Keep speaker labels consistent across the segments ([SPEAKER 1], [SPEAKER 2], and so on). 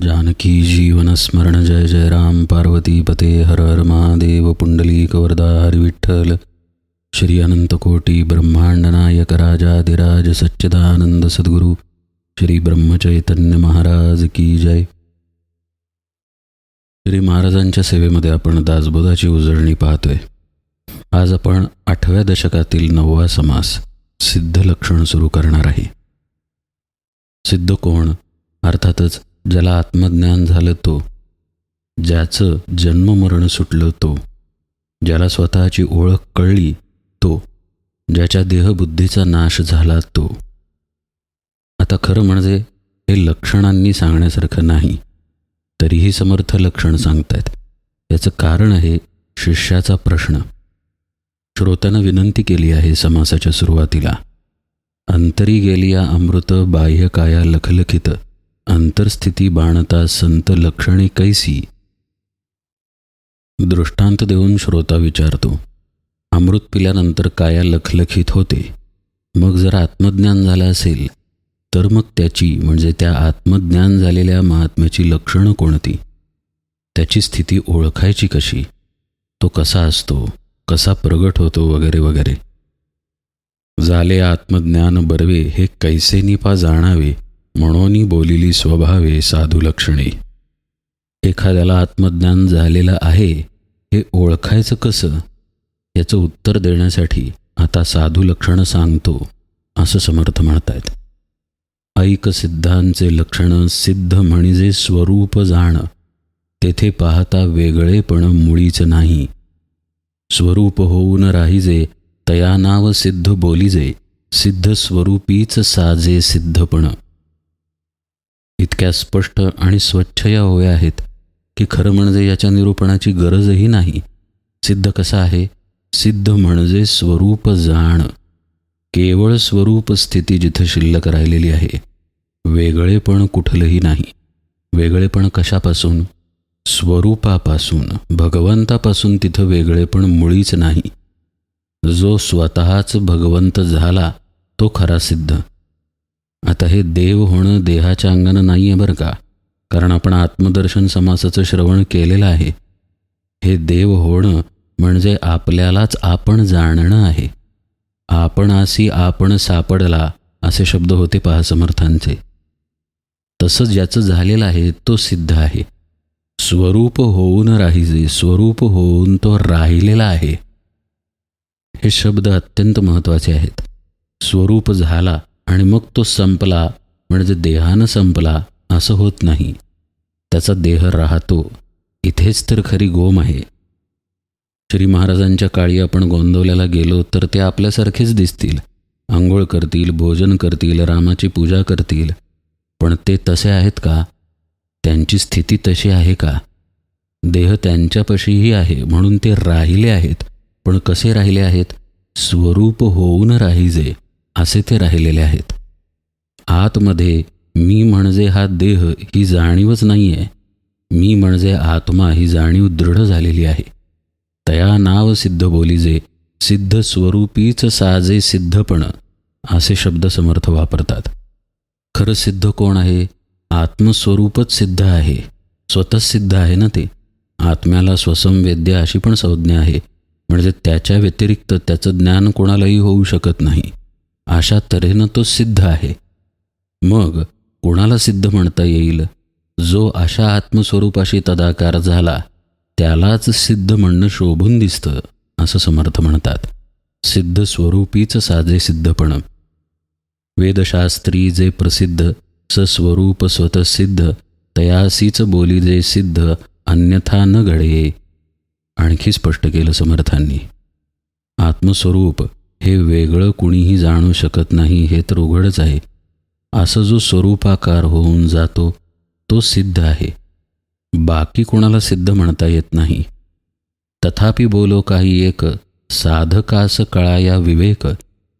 [SPEAKER 1] जानकी जीवन स्मरण जय जय राम पार्वती पते हर हर महादेव पुंडलीक वरदा हरि विठ्ठल श्री अनंतकोटी ब्रह्मांड नायक राजाधिराज सच्चिदानंद सद्गुरु श्री ब्रह्मचैतन्य महाराज की जय. श्री महाराजांच्या सेवेमध्ये आपण दासबोधाची उजळणी पाहतोय. आज आपण 8व्या दशकातील 9वा समास सिद्ध लक्षण सुरू करणार आहे. सिद्ध कोण? अर्थातच ज्याला आत्मज्ञान झालं तो, ज्याचं जन्ममरण सुटलं तो, ज्याला स्वतःची ओळख कळली तो, ज्याच्या देहबुद्धीचा नाश झाला तो. आता खरं म्हणजे हे लक्षणांनी सांगण्यासारखं नाही, तरीही समर्थ लक्षण सांगतायत. याचं कारण आहे शिष्याचा प्रश्न. श्रोत्यानं विनंती केली आहे समासाच्या सुरुवातीला, अंतरी गेलिया अमृत बाह्य काया लखलखित अंतरस्थिती बाणता संत लक्षणे कैसी. दृष्टांत देऊन श्रोता विचारतो, अमृत पिल्यानंतर काया लखलखित होते, मग जर आत्मज्ञान झालं असेल तर मग त्याची म्हणजे त्या आत्मज्ञान झालेल्या महात्म्याची लक्षणं कोणती, त्याची स्थिती ओळखायची कशी, तो कसा असतो, कसा प्रगट होतो वगैरे वगैरे. झाले आत्मज्ञान बर्वे हे कैसे निपा जाणावे, म्हणून बोलिली स्वभावे साधू लक्षणे. एखाद्याला आत्मज्ञान झालेलं आहे हे ओळखायचं कसं, याचं उत्तर देण्यासाठी आता साधू लक्षणं सांगतो असं समर्थ म्हणतायत. ऐक सिद्धांचे लक्षण सिद्ध म्हणजे स्वरूप जाण, तेथे पाहता वेगळेपण मुळीच नाही. स्वरूप होऊन राहिजे तया नाव सिद्ध बोलिजे, सिद्ध स्वरूपीच साजे सिद्धपण. इतक्या स्पष्ट आणि स्वच्छ या ओव्या आहेत की खरं म्हणजे याच्या निरूपणाची गरजही नाही. सिद्ध कसा आहे? सिद्ध म्हणजे स्वरूप जाण, केवळ स्वरूप स्थिती जिथं शिल्लक राहिलेली आहे. वेगळेपण कुठलंही नाही. वेगळेपण कशापासून? स्वरूपापासून, भगवंतापासून तिथं वेगळेपण मुळीच नाही. जो स्वतःच भगवंत झाला तो खरा सिद्ध. आता हे देव होणं देहाच्या अंगानं नाही आहे बरं का, कारण आपण आत्मदर्शन समासाचं श्रवण केलेलं आहे. हे देव होणं म्हणजे आपल्यालाच आपण जाणणं आहे. आपणासी आपण सापडला असे शब्द होते पहा समर्थांचे. तसं ज्याचं झालेलं आहे तो सिद्ध आहे. स्वरूप होऊन राहिजे, स्वरूप होऊन तो राहिलेला आहे. हे शब्द अत्यंत महत्त्वाचे आहेत. स्वरूप झाला आणि मग तो संपला म्हणजे देहानं संपला असं होत नाही. त्याचा देह राहतो. इथेच तर खरी गोम आहे. श्री महाराजांच्या काळी आपण गोंदवल्याला गेलो तर ते आपल्यासारखेच दिसतील. आंघोळ करतील, भोजन करतील, रामाची पूजा करतील. पण ते तसे आहेत का? त्यांची स्थिती तशी आहे का? देह त्यांच्यापाशीही आहे म्हणून ते राहिले आहेत. पण कसे राहिले आहेत? स्वरूप होऊन राहिजे असे ते राहिलेले आहेत. आतमध्ये मी म्हणजे हा देह ही जाणीवच नाही आहे. मी म्हणजे आत्मा ही जाणीव दृढ झालेली आहे. तया नाव सिद्ध बोलिजे, सिद्ध स्वरूपीच साजे सिद्धपण असे शब्द समर्थ वापरतात. खरं सिद्ध कोण आहे? आत्मस्वरूपच सिद्ध आहे. स्वतःच सिद्ध आहे ना ते. आत्म्याला स्वसंवेद्य अशी पण संज्ञा आहे, म्हणजे त्याच्या व्यतिरिक्त त्याचं ज्ञान कोणालाही होऊ शकत नाही. अशा तऱ्हेनं तो सिद्ध आहे. मग कोणाला सिद्ध म्हणता येईल? जो अशा आत्मस्वरूपाशी तदाकार झाला त्यालाच सिद्ध म्हणणं शोभून दिसतं असं समर्थ म्हणतात. सिद्ध स्वरूपीच साजे सिद्धपण. वेदशास्त्री जे प्रसिद्ध स स्वरूप स्वतः सिद्ध, तयासीच बोली जे सिद्ध अन्यथा न घडे. आणखी स्पष्ट केलं समर्थांनी. आत्मस्वरूप हे वेगळं कुणीही जाणू शकत नाही हे तर उघडच आहे. असं जो स्वरूपाकार होऊन जातो तो सिद्ध आहे. बाकी कोणाला सिद्ध म्हणता येत नाही. तथापि बोलो काही एक, साधकास कळाया विवेक,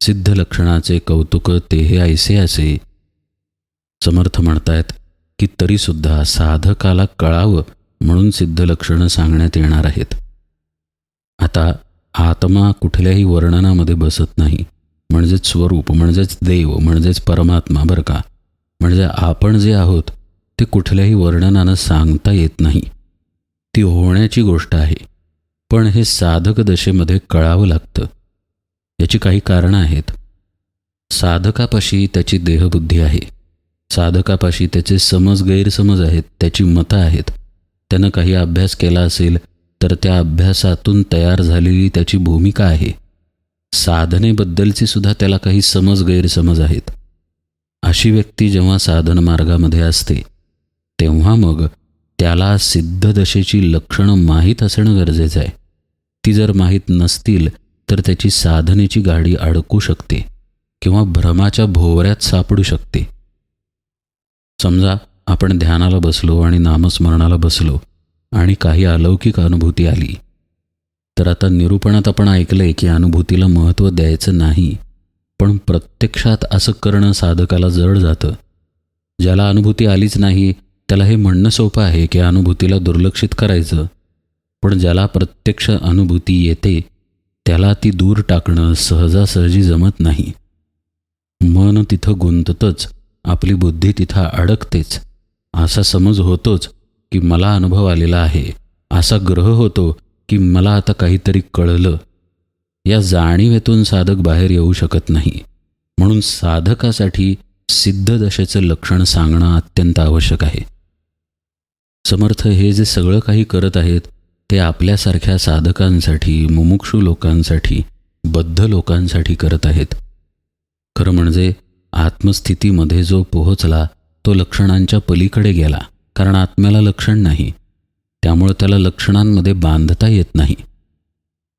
[SPEAKER 1] सिद्ध लक्षणाचे कौतुक ते हे ऐसे असे. समर्थ म्हणतायत की तरीसुद्धा साधकाला कळावं म्हणून सिद्ध लक्षणं सांगण्यात येणार आहेत. आता आत्मा कुठल्याही वर्णनामध्ये बसत नाही. म्हणजेच स्वरूप, म्हणजेच देव, म्हणजेच परमात्मा बरं का. म्हणजे आपण जे आहोत ते कुठल्याही वर्णनानं सांगता येत नाही. ती होण्याची गोष्ट आहे, पण हे साधक दशेमध्ये कळावं लागतं. याची काही कारणं आहेत. साधकापाशी त्याची देहबुद्धी आहे, साधकापाशी त्याचे समज गैरसमज आहेत, त्याची मतं आहेत. त्यानं काही अभ्यास केला असेल तर त्या अभ्यासातून तयार झालेली त्याची भूमिका आहे. साधनेबद्दलची सुद्धा त्याला काही समज गैरसमज आहेत. अशी व्यक्ती जेव्हा साधन मार्गामध्ये असते तेव्हा मग त्याला सिद्धदशेची लक्षणं माहीत असणं गरजेचं आहे. ती जर माहीत नसतील तर त्याची साधनेची गाडी अडकू शकते किंवा भ्रमाच्या भोवऱ्यात सापडू शकते. समजा आपण ध्यानाला बसलो आणि नामस्मरणाला बसलो आणि काही अलौकिक अनुभूती आली, तर आता निरूपणात आपण ऐकलंय की अनुभूतीला महत्त्व द्यायचं नाही, पण प्रत्यक्षात असं करणं साधकाला जड जातं. ज्याला अनुभूती आलीच नाही त्याला हे म्हणणं सोपं आहे की अनुभूतीला दुर्लक्षित करायचं, पण ज्याला प्रत्यक्ष अनुभूती येते त्याला ती दूर टाकणं सहजासहजी जमत नाही. मन तिथं गुंततंच, आपली बुद्धी तिथं अडकतेच. असा समज होतोच की मला अनुभव आलेला आहे, असा ग्रह होतो की मला आता काहीतरी कळलं. या जाणीवेतून साधक बाहेर येऊ शकत नाही. म्हणून साधकासाठी सिद्धदशेचं लक्षण सांगणं अत्यंत आवश्यक आहे. समर्थ हे जे सगळं काही करत आहेत ते आपल्यासारख्या साधकांसाठी, मुमुक्षू लोकांसाठी, बद्ध लोकांसाठी करत आहेत. खरं म्हणजे आत्मस्थितीमध्ये जो पोहोचला तो लक्षणांच्या पलीकडे गेला, कारण आत्म्याला लक्षण नाही, त्यामुळे त्याला लक्षणांमध्ये बांधता येत नाही.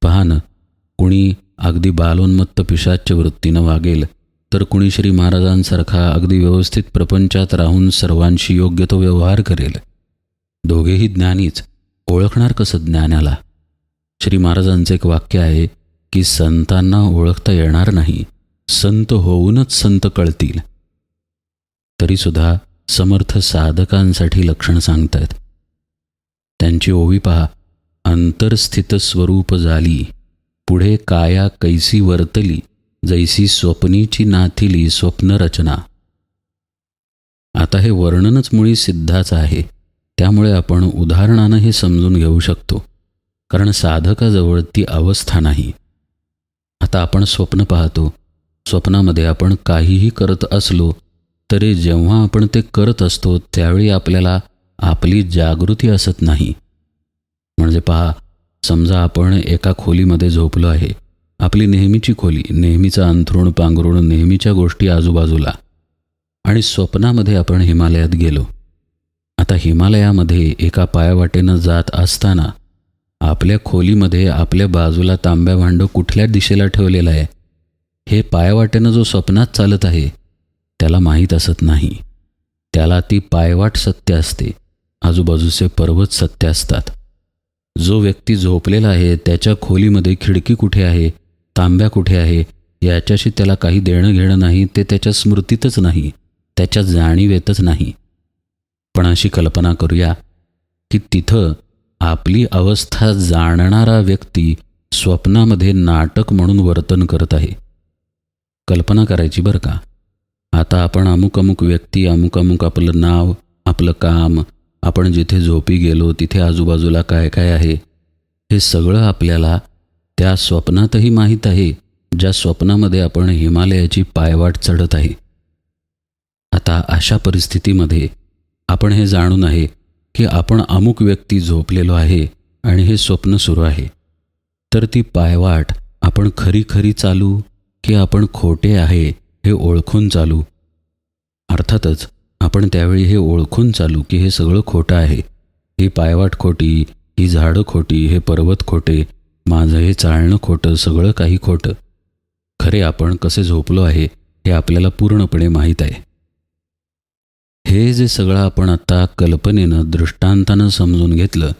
[SPEAKER 1] पहा ना, कुणी अगदी बालोन्मत्त पिशाच्य वृत्तीनं वागेल तर कुणी श्री महाराजांसारखा अगदी व्यवस्थित प्रपंचात राहून सर्वांशी योग्य तो व्यवहार करेल. दोघेही ज्ञानीच, ओळखणार कसं ज्ञानाला? श्री महाराजांचं एक वाक्य आहे की संतांना ओळखता येणार नाही, संत होऊनच संत कळतील. तरीसुद्धा समर्थ साधकांसाठी लक्षण सांगतायत. त्यांची ओवी पहा. अंतर्स्थित स्वरूप झाली, पुढे काया कैसी वर्तली, जैसी स्वप्नीची नाथिली स्वप्नरचना. आता हे वर्णनच मुळी सिद्धाचं आहे, त्यामुळे आपण उदाहरणानं हे समजून घेऊ शकतो, कारण साधकाजवळ ती अवस्था नाही. आता आपण स्वप्न पाहतो. स्वप्नामध्ये आपण काहीही करत असलो तरी जेव्हा आपण ते करत असतो त्यावेळी आपल्याला आपली जागृती असत नाही. म्हणजे पहा, समजा आपण एका खोलीमध्ये झोपलो आहे, आपली नेहमीची खोली, नेहमीचं अंथरूण पांघरूण, नेहमीच्या गोष्टी आजूबाजूला, आणि स्वप्नामध्ये आपण हिमालयात गेलो. आता हिमालयामध्ये एका पायवाटेनं जात असताना आपल्या खोलीमध्ये आपल्या बाजूला तांब्या भांडं कुठल्या दिशेला ठेवलेलं आहे हे पायवाटेनं जो स्वप्नात चालत आहे त्याला माहीत असत नाही. त्याला ती पायवाट सत्य असते, आजूबाजूचे पर्वत सत्य असतात. जो व्यक्ती झोपलेला आहे त्याच्या खोलीमध्ये खिडकी कुठे आहे, तांब्या कुठे आहे याच्याशी त्याला काही देणं घेणं नाही. ते त्याच्या स्मृतीतच नाही, त्याच्या जाणीवेतच नाही. पण अशी कल्पना करूया की तिथं आपली अवस्था जाणणारा व्यक्ती स्वप्नामध्ये नाटक म्हणून वर्तन करत आहे. कल्पना करायची बरं का. आता आपण अमुक अमुक व्यक्ती, अमुक अमुक आपलं नाव, आपलं काम, आपण जिथे झोपी गेलो तिथे आजूबाजूला काय काय आहे हे सगळं आपल्याला त्या स्वप्नातही माहीत आहे, ज्या स्वप्नामध्ये आपण हिमालयाची पायवाट चढत आहे. आता अशा परिस्थितीमध्ये आपण हे जाणून आहे की आपण अमुक व्यक्ती झोपलेलो आहे आणि हे स्वप्न सुरू आहे. तर ती पायवाट आपण खरी खरी चालू की आपण खोटे आहे हे ओळखून चालू? अर्थातच आपण त्यावेळी हे ओळखून चालू की हे सगळं खोटं आहे. ही पायवाट खोटी, ही झाडं खोटी, हे पर्वत खोटे, माझं हे चालणं खोटं, सगळं काही खोटं. खरे आपण कसे झोपलो आहे हे आपल्याला पूर्णपणे माहीत आहे. हे जे सगळं आपण आता कल्पनेनं, दृष्टांतानं समजून घेतलं,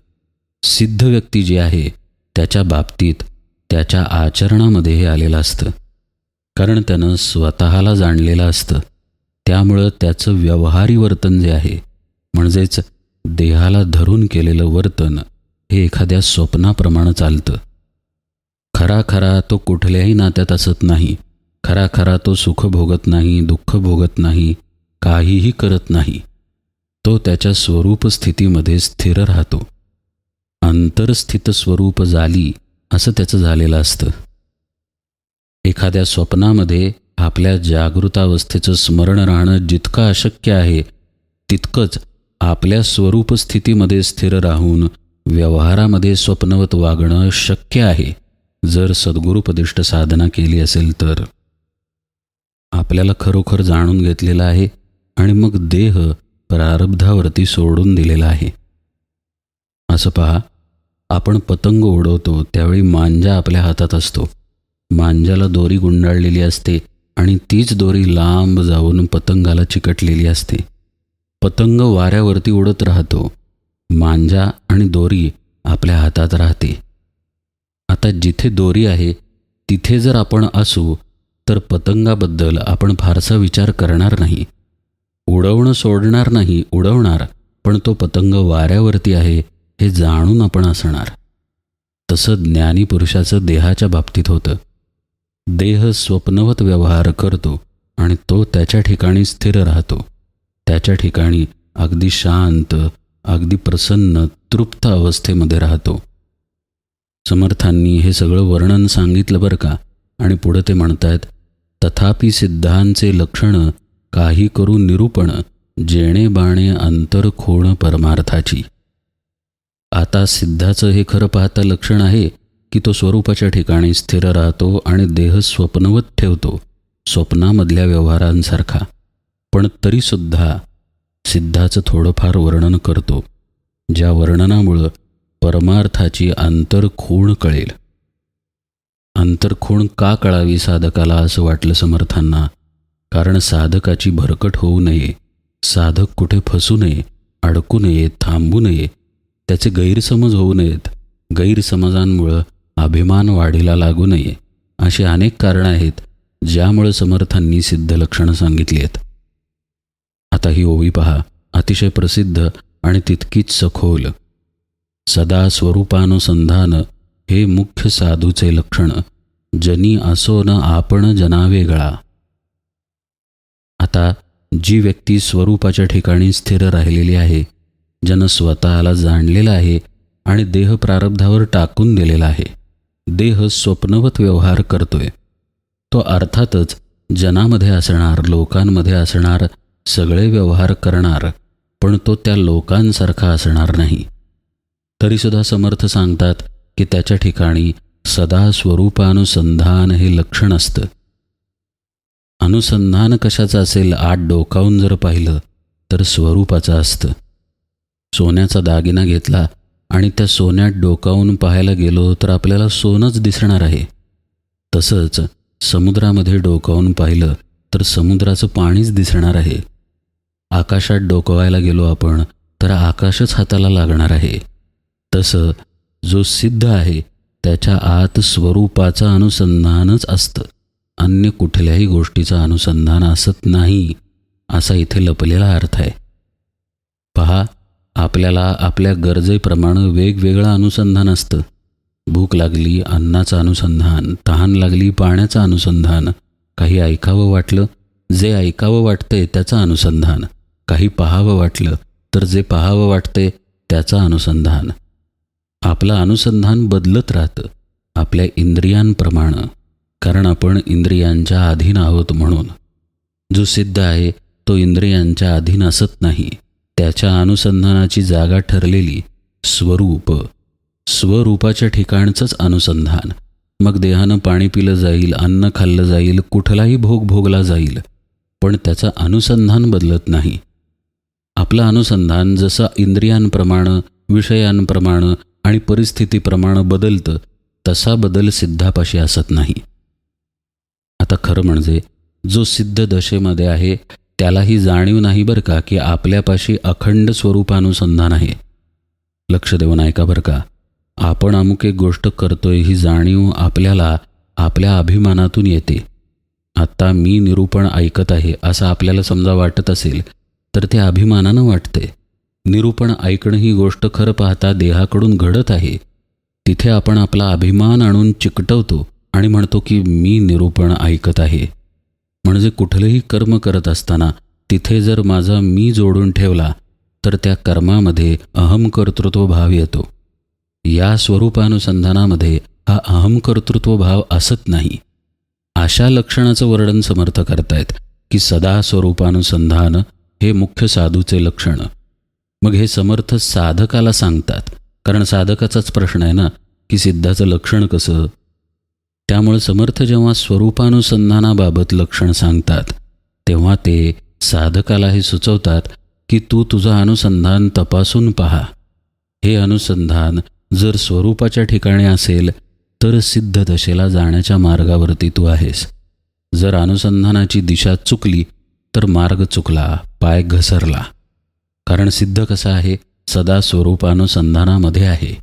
[SPEAKER 1] सिद्ध व्यक्ती जी आहे त्याच्या बाबतीत त्याच्या आचरणामध्ये हे आलेलं असतं, कारण त्यानं स्वतःला जाणलेलं असतं. त्यामुळं त्याचं व्यवहारी वर्तन जे आहे, म्हणजेच देहाला धरून केलेलं वर्तन, हे एखाद्या स्वप्नाप्रमाणे चालतं. खरा खरा तो कुठल्याही नात्यात असत नाही, खरा खरा तो सुख भोगत नाही, दुःख भोगत नाही, काहीही करत नाही. तो त्याच्या स्वरूप स्थितीमध्ये स्थिर राहतो. अंतरस्थित स्वरूप झाली असं त्याचं झालेलं असतं. एखाद्या स्वप्नामध्ये आपल्या जागृतावस्थेचं स्मरण राहणं जितकं अशक्य आहे, तितकंच आपल्या स्वरूप स्थितीमध्ये स्थिर राहून व्यवहारामध्ये स्वप्नवत वागणं शक्य आहे, जर सद्गुरुपदिष्ट साधना केली असेल तर. आपल्याला खरोखर जाणून घेतलेलं आहे आणि मग देह प्रारब्धावरती सोडून दिलेला आहे. असं पहा, आपण पतंग उडवतो त्यावेळी मांजा आपल्या हातात असतो. मांजाला दोरी गुंडाळलेली असते आणि तीच दोरी लांब जाऊन पतंगाला चिकटलेली असते. पतंग वाऱ्यावरती उडत राहतो. मांजा आणि दोरी आपल्या हातात राहते. आता जिथे दोरी आहे तिथे जर आपण असू तर पतंगाबद्दल आपण फारसा विचार करणार नाही. उडवणं सोडणार नाही, उडवणार, पण तो पतंग वाऱ्यावरती आहे हे जाणून आपण असणार. तसं ज्ञानी पुरुषाचं देहाच्या बाबतीत होतं. देह स्वप्नवत व्यवहार करतो आणि तो त्याच्या ठिकाणी स्थिर राहतो. त्याच्या ठिकाणी अगदी शांत, अगदी प्रसन्न, तृप्त अवस्थेमध्ये राहतो. समर्थांनी हे सगळं वर्णन सांगितलं बरं का. आणि पुढं ते म्हणतात, तथापि सिद्धांचे लक्षण काही करू निरूपण, जेणे बाणे अंतर खोण परमार्थाची. आता सिद्धाचं हे खरं पाहता लक्षण आहे की तो स्वरूपाच्या ठिकाणी स्थिर राहतो आणि देह स्वप्नवत ठेवतो, स्वप्नामधल्या व्यवहारांसारखा. पण तरीसुद्धा सिद्धाचं थोडंफार वर्णन करतो, ज्या वर्णनामुळं परमार्थाची अंतरखूण कळेल. अंतरखूण का कळावी साधकाला असं वाटलं समर्थांना? कारण साधकाची भरकट होऊ नये, साधक कुठे फसू नये, अडकू नये, थांबू नये, त्याचे गैरसमज होऊ नयेत, गैरसमजांमुळं अभिमान वाढीला लागू नये, अशी अनेक कारणं आहेत ज्यामुळे समर्थांनी सिद्ध लक्षणं सांगितली आहेत. आता ही ओवी पहा, अतिशय प्रसिद्ध आणि तितकीच सखोल. सदा स्वरूपानुसंधान हे मुख्य साधूचे लक्षण, जनी असो न आपण जनावेगळा. आता जी व्यक्ती स्वरूपाच्या ठिकाणी स्थिर राहिलेली आहे, ज्यानं स्वतःला जाणलेलं आहे आणि देह प्रारब्धावर टाकून दिलेला आहे, देह स्वप्नवत व्यवहार करतोय, तो अर्थातच जनामध्ये असणार, लोकांमध्ये असणार, सगळे व्यवहार करणार, पण तो त्या लोकांसारखा असणार नाही. तरीसुद्धा समर्थ सांगतात की त्याच्या ठिकाणी सदा स्वरूपानुसंधान हे लक्षण असतं. अनुसंधान कशाचं असेल? आत डोकावून जर पाहिलं तर स्वरूपाचं असतं. सोन्याचा दागिना घेतला आणि त्या सोन्यात डोकावून पाहायला गेलो तर आपल्याला सोनंच दिसणार आहे. तसंच समुद्रामध्ये डोकावून पाहिलं तर समुद्राचं पाणीच दिसणार आहे. आकाशात डोकवायला गेलो आपण तर आकाशच हाताला लागणार आहे. तसं जो सिद्ध आहे त्याच्या आत स्वरूपाचं अनुसंधानच असतं, अन्य कुठल्याही गोष्टीचं अनुसंधान असत नाही, असा इथे लपलेला अर्थ आहे. पहा, आपल्याला आपल्या गरजेप्रमाणे वेगवेगळं अनुसंधान असतं. भूक लागली अन्नाचं अनुसंधान, तहान लागली पाण्याचं अनुसंधान, काही ऐकावं वाटलं, जे ऐकावं वाटतंय त्याचं अनुसंधान, काही पाहावं वाटलं तर जे पाहावं वाटतंय त्याचं अनुसंधान. आपलं अनुसंधान बदलत राहतं आपल्या इंद्रियांप्रमाणे, कारण आपण इंद्रियांच्या अधीन आहोत म्हणून. जो सिद्ध आहे तो इंद्रियांच्या अधीन असत नाही. त्याच्या अनुसंधानाची जागा ठरलेली स्वरूप, स्वरूपाच्या ठिकाणचंच अनुसंधान. मग देहानं पाणी पिलं जाईल, अन्न खाल्लं जाईल, कुठलाही भोग भोगला जाईल, पण त्याचं अनुसंधान बदलत नाही. आपलं अनुसंधान जसं इंद्रियांप्रमाणे, विषयांप्रमाणे आणि परिस्थितीप्रमाणे बदलतं, तसा बदल सिद्धापाशी असत नाही. आता खरं म्हणजे जो सिद्ध दशेमध्ये आहे त्यालाही जाणीव नाही बरं का की आपल्यापाशी अखंड स्वरूपानुसंधान आहे. लक्ष देऊन ऐका बरं का. आपण अमुक एक गोष्ट करतोय ही जाणीव आपल्याला आपल्या अभिमानातून येते. आता मी निरूपण ऐकत आहे असं आपल्याला समजा वाटत असेल तर ते अभिमानानं वाटते. निरूपण ऐकणं ही गोष्ट खरं पाहता देहाकडून घडत आहे. तिथे आपण आपला अभिमान आणून चिकटवतो आणि म्हणतो की मी निरूपण ऐकत आहे. म्हणजे कुठलंही कर्म करत असताना तिथे जर माझा मी जोडून ठेवला तर त्या कर्मामध्ये अहंकर्तृत्व भाव येतो. या स्वरूपानुसंधानामध्ये हा अहंकर्तृत्व भाव असत नाही. अशा लक्षणाचं वर्णन समर्थ करतायत की सदा स्वरूपानुसंधान हे मुख्य साधूचे लक्षण. मग हे समर्थ साधकाला सांगतात, कारण साधकाचाच प्रश्न आहे ना की सिद्धाचं लक्षण कसं. त्यामुळे समर्थ जेव्हा स्वरूपानुसंधानाबाबत लक्षण सांगतात तेव्हा ते साधकाला हे सुचवतात की तू तुझं अनुसंधान तपासून पहा. हे अनुसंधान जर स्वरूपाच्या ठिकाणी असेल तर सिद्ध दशेला जाण्याच्या मार्गावरती तू आहेस. जर अनुसंधानाची दिशा चुकली तर मार्ग चुकला, पाय घसरला. कारण सिद्ध कसा आहे, सदा स्वरूपानुसंधानामध्ये आहे.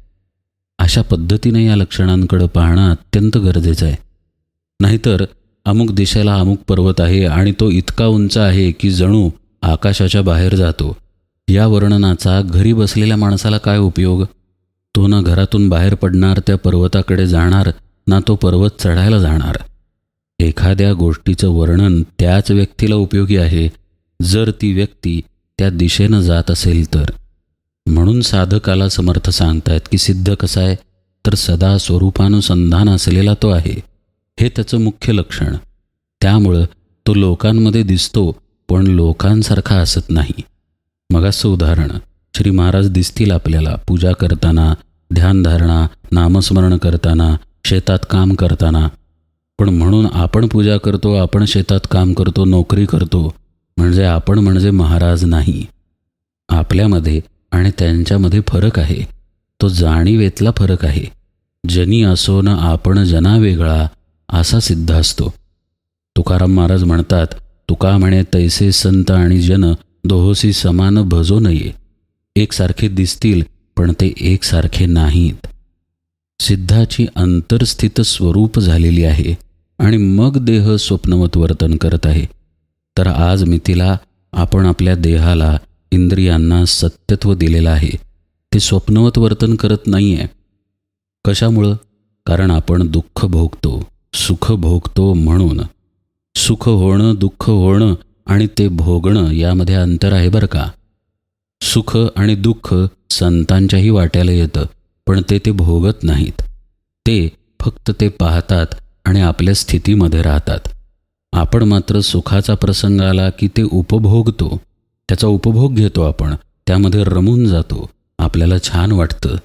[SPEAKER 1] अशा पद्धतीने या लक्षणांकडे पाहणं अत्यंत गरजेचं आहे. नाहीतर अमुक दिशेला अमुक पर्वत आहे आणि तो इतका उंच आहे की जणू आकाशाच्या बाहेर जातो, या वर्णनाचा घरी बसलेल्या माणसाला काय उपयोग. तो ना घरातून बाहेर पडणार, त्या पर्वताकडे जाणार, ना तो पर्वत चढायला जाणार. एखाद्या गोष्टीचं वर्णन त्याच व्यक्तीला उपयोगी आहे जर ती व्यक्ती त्या दिशेनं जात असेल तर. म्हणून साधकाला समर्थ सांगतायत की सिद्ध कसा आहे, तर सदा स्वरूपानुसंधान असलेला तो आहे. हे त्याचं मुख्य लक्षण. त्यामुळं तो लोकांमध्ये दिसतो पण लोकांसारखा असत नाही. मग असं उदाहरण, श्री महाराज दिसतील आपल्याला पूजा करताना, ध्यानधारणा, नामस्मरण करताना, शेतात काम करताना. पण म्हणून आपण पूजा करतो, आपण शेतात काम करतो, नोकरी करतो म्हणजे आपण म्हणजे महाराज नाही. आपल्यामध्ये आणि त्यांच्यामध्ये फरक आहे. तो जाणीवेतला फरक आहे. जनी असो न आपण जना वेगळा असा सिद्ध असतो. तुकाराम महाराज म्हणतात, तुका म्हणे तैसे संत आणि जन दोहोसी समान भजो नये. एकसारखे दिसतील पण ते एकसारखे नाहीत. सिद्धाची अंतर्स्थित स्वरूप झालेली आहे आणि मग देह स्वप्नवत वर्तन करत आहे. तर आज मितीला आपण आपल्या देहाला, इंद्रियांना सत्यत्व दिलेलं आहे. ते स्वप्नवत वर्तन करत नाही आहे. कशामुळं? कारण आपण दुःख भोगतो, सुख भोगतो म्हणून. सुख होणं, दुःख होणं आणि ते भोगणं यामध्ये अंतर आहे बरं का. सुख आणि दुःख संतांच्याही वाट्याला येतं, पण ते भोगत नाहीत. ते फक्त ते पाहतात आणि आपल्या स्थितीमध्ये राहतात. आपण मात्र सुखाचा प्रसंग आला की ते उपभोगतो, त्याचा उपभोग घेतो आपण, त्यामध्ये रमून जातो. आपल्याला छान वाटतं,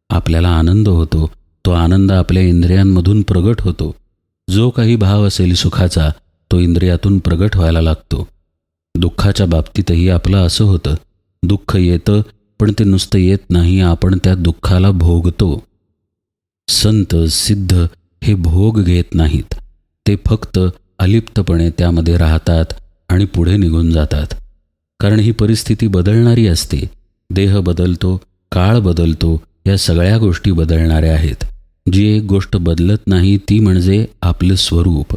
[SPEAKER 1] आपल्याला आनंद होतो. तो आनंद आपल्या इंद्रियांमधून प्रगट होतो. जो काही भाव असेल सुखाचा तो इंद्रियातून प्रगट व्हायला लागतो. दुःखाच्या बाबतीतही आपलं असं होतं. दुःख येतं पण ते नुसतं येत नाही, आपण त्या दुःखाला भोगतो. संत सिद्ध हे भोग घेत नाहीत. ते फक्त अलिप्तपणे त्यामध्ये राहतात आणि पुढे निघून जातात. कारण ही परिस्थिती बदलणारी असते. देह बदलतो, काळ बदलतो, या सगळ्या गोष्टी बदलणाऱ्या आहेत. जी एक गोष्ट बदलत नाही ती म्हणजे आपलं स्वरूप.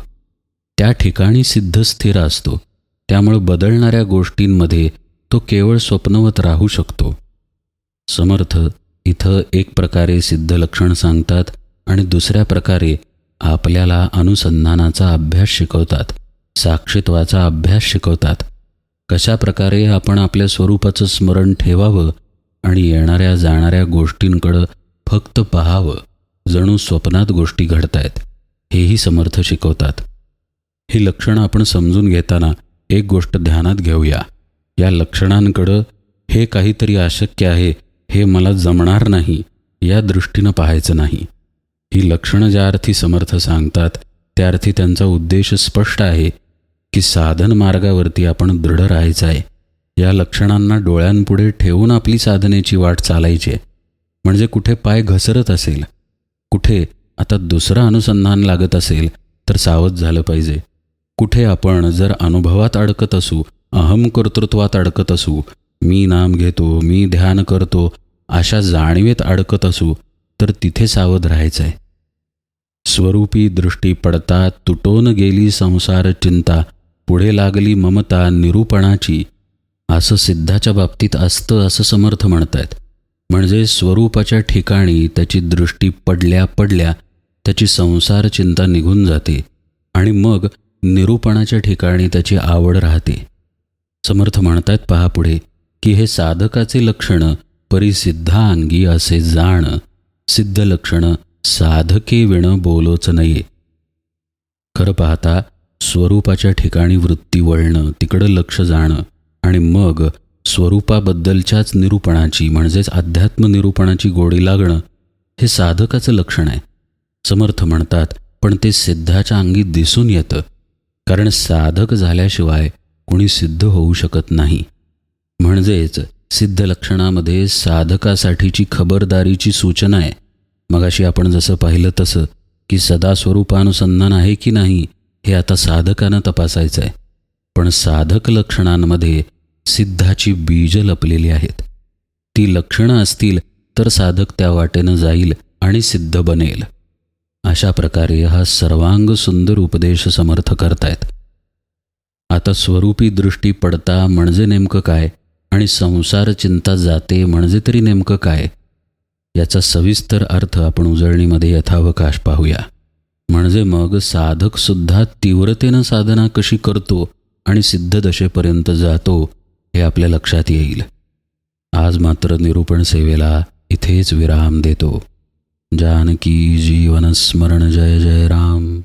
[SPEAKER 1] त्या ठिकाणी सिद्ध स्थिर असतो. त्यामुळे बदलणाऱ्या गोष्टींमध्ये तो केवळ स्वप्नवत राहू शकतो. समर्थ इथं एक प्रकारे सिद्ध लक्षण सांगतात आणि दुसऱ्या प्रकारे आपल्याला अनुसंधानाचा अभ्यास शिकवतात, साक्षीत्वाचा अभ्यास शिकवतात. कशा प्रकारे आपण आपल्या स्वरूपाचं स्मरण ठेवावं आणि येणाऱ्या जाणाऱ्या गोष्टींकडं फक्त पाहावं, जणू स्वप्नात गोष्टी घडतायत, हेही समर्थ शिकवतात. ही लक्षणं आपण समजून घेताना एक गोष्ट ध्यानात घेऊया. या लक्षणांकडं हे काहीतरी अशक्य आहे, हे मला जमणार नाही, या दृष्टीनं पाहायचं नाही. ही लक्षणं ज्या अर्थी समर्थ सांगतात त्या अर्थी त्यांचा उद्देश स्पष्ट आहे की साधन मार्गावरती आपण दृढ राहायचं आहे. या लक्षणांना डोळ्यांपुढे ठेवून आपली साधनेची वाट चालायची आहे. म्हणजे कुठे पाय घसरत असेल, कुठे आता दुसरं अनुसंधान लागत असेल तर सावध झालं पाहिजे. कुठे आपण जर अनुभवात अडकत असू, अहंकर्तृत्वात अडकत असू, मी नाम घेतो, मी ध्यान करतो, अशा जाणीवेत अडकत असू तर तिथे सावध राहायचं आहे. स्वरूपी दृष्टी पडता तुटून गेली संसार चिंता, पुढे लागली ममता निरूपणाची, असं सिद्धाच्या बाबतीत असतं असं समर्थ म्हणतायत. म्हणजे स्वरूपाच्या ठिकाणी त्याची दृष्टी पडल्या पडल्या त्याची संसार चिंता निघून जाते आणि मग निरूपणाच्या ठिकाणी त्याची आवड राहते. समर्थ म्हणतायत पहा पुढे की हे साधकाचे लक्षण परिसिद्धांगी असे जाण, सिद्ध लक्षण साधके विण बोलोच नये. खरं पाहता स्वरूपाच्या ठिकाणी वृत्ती वळणं, तिकडं लक्ष जाणं आणि मग स्वरूपाबद्दलच्याच निरूपणाची म्हणजेच अध्यात्म निरूपणाची गोडी लागणं हे साधकाचं लक्षण आहे. समर्थ म्हणतात, पण ते सिद्धाच्या अंगी दिसून येतं, कारण साधक झाल्याशिवाय कोणी सिद्ध होऊ शकत नाही. म्हणजेच सिद्ध लक्षणामध्ये साधकासाठीची खबरदारीची सूचना आहे. मगाशी आपण जसं पाहिलं तसं की सदा स्वरूपानुसंधान आहे की नाही हे आता साधकानं तपासायचं आहे. पण साधक लक्षणांमध्ये सिद्धाची बीज लपलेली आहेत. ती लक्षणं असतील तर साधक त्या वाटेनं जाईल आणि सिद्ध बनेल. अशा प्रकारे हा सर्वांग सुंदर उपदेश समर्थ करतायत. आता स्वरूपी दृष्टी पडता म्हणजे नेमकं काय आणि संसार चिंता जाते म्हणजे तरी नेमकं काय, याचा सविस्तर अर्थ आपण उजळणीमध्ये यथावकाश पाहूया. म्हणजे मग साधकसुद्धा तीव्रतेनं साधना कशी करतो आणि सिद्ध दशेपर्यंत जातो हे आपल्या लक्षात येईल. आज मात्र निरूपण सेवेला इथेच विराम देतो. जानकी जीवन स्मरण जय जय राम.